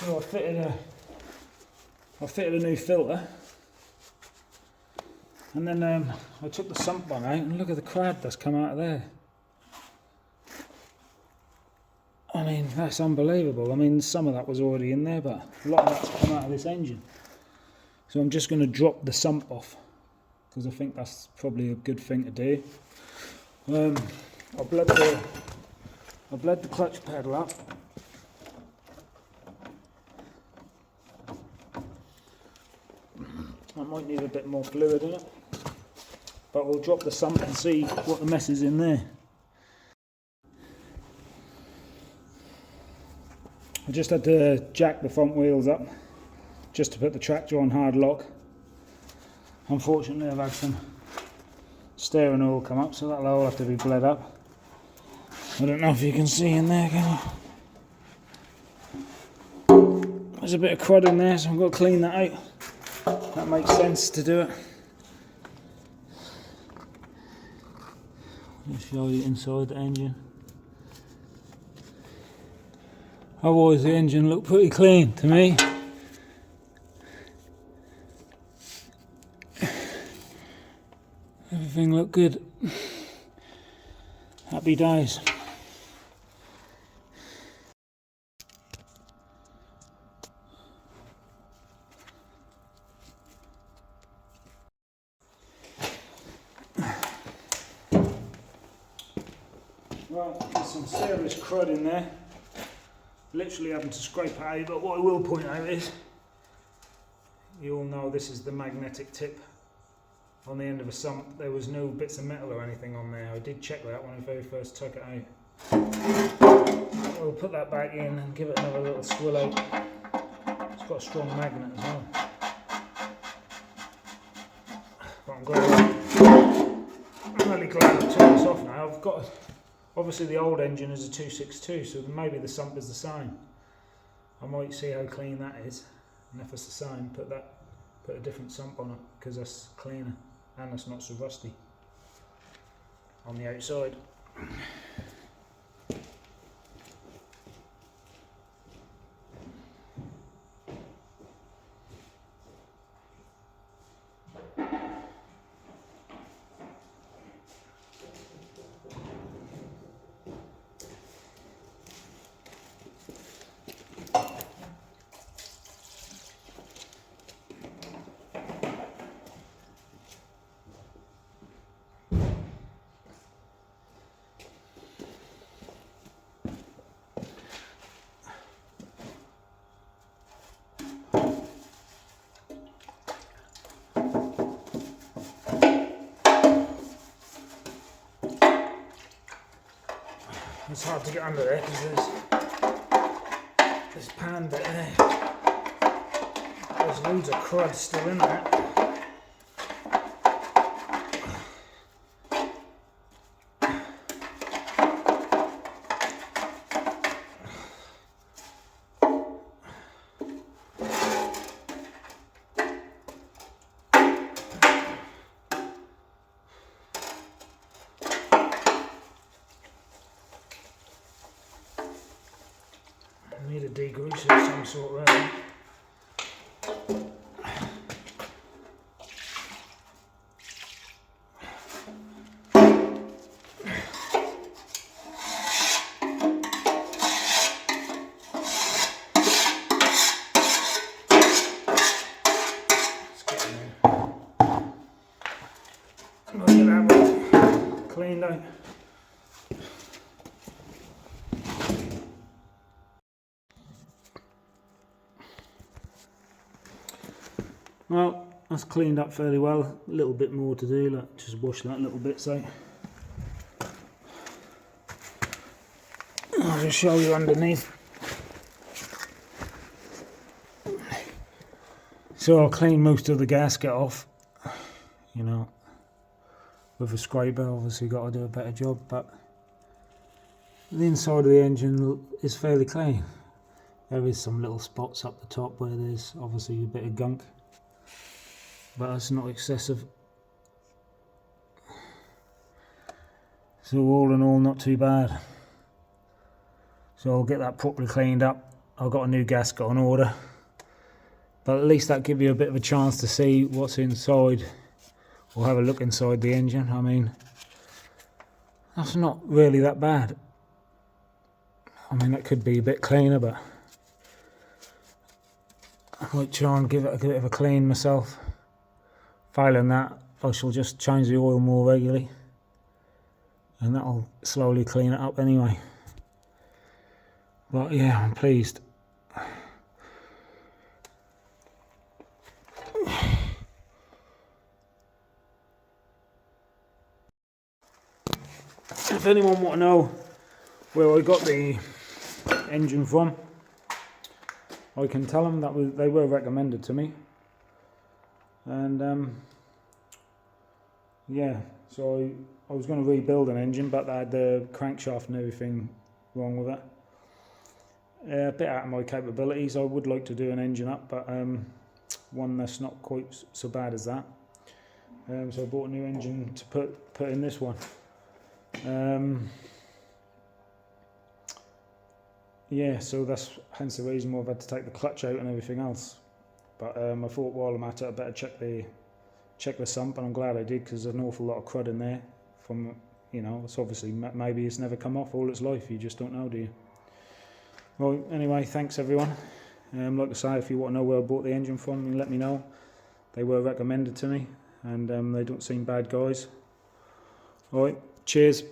So I fitted a new filter, and then I took the sump bung out, and look at the crud that's come out of there. I mean, that's unbelievable. I mean, some of that was already in there, but a lot of that's come out of this engine. So I'm just going to drop the sump off, because I think that's probably a good thing to do. I bled the clutch pedal up. I might need a bit more fluid in it, but we'll drop the sump and see what the mess is in there. I just had to jack the front wheels up just to put the tractor on hard lock. Unfortunately, I've had some steering oil come up, so that'll all have to be bled up. I don't know if you can see in there, can you? There's a bit of crud in there, so I've got to clean that out. That makes sense to do it. I'll show you inside the engine. Otherwise the engine looked pretty clean to me. Everything looked good. Happy days. Well, there's some serious crud in there. Literally having to scrape it out, but what I will point out is, you all know this is the magnetic tip on the end of a sump. There was no bits of metal or anything on there. I did check that when I very first took it out. We'll put that back in and give it another little swill out. It's got a strong magnet as well. But I'm really glad I've turned this off now. I've got, obviously the old engine is a 262, so maybe the sump is the same. I might see how clean that is, and if it's the same, put a different sump on it, because that's cleaner and it's not so rusty on the outside. It's hard to get under there because there's this pan bit there. There's loads of crud still in there. Need a degreaser of some sort, really. Let's get in there. Look at that one. Cleaned out. Well, that's cleaned up fairly well. A little bit more to do, like just wash that little bit out. I'll just show you underneath. So I'll clean most of the gasket off, you know, with a scraper. Obviously got to do a better job, but the inside of the engine is fairly clean. There is some little spots up the top where there's obviously a bit of gunk, but it's not excessive. So all in all, not too bad. So I'll get that properly cleaned up I've got a new gasket on order, but at least that gives you a bit of a chance to see what's inside, or have a look inside the engine. I mean, that's not really that bad. I mean, that could be a bit cleaner, but I might try and give it a bit of a clean myself. Failing that, I shall just change the oil more regularly, and that'll slowly clean it up anyway. But yeah, I'm pleased. If anyone want to know where I got the engine from, I can tell them that they were recommended to me. And yeah, so I was going to rebuild an engine, but I had the crankshaft and everything wrong with it. A bit out of my capabilities. I would like to do an engine up, but one that's not quite so bad as that. So I bought a new engine to put in this one. Yeah, so that's hence the reason why I've had to take the clutch out and everything else. But I thought while I'm at it, I better check the sump, and I'm glad I did, because there's an awful lot of crud in there. From, you know, it's obviously maybe it's never come off all its life. You just don't know, do you? Well, anyway, thanks everyone. Like I say, if you want to know where I bought the engine from, let me know. They were recommended to me, and they don't seem bad guys. All right, cheers.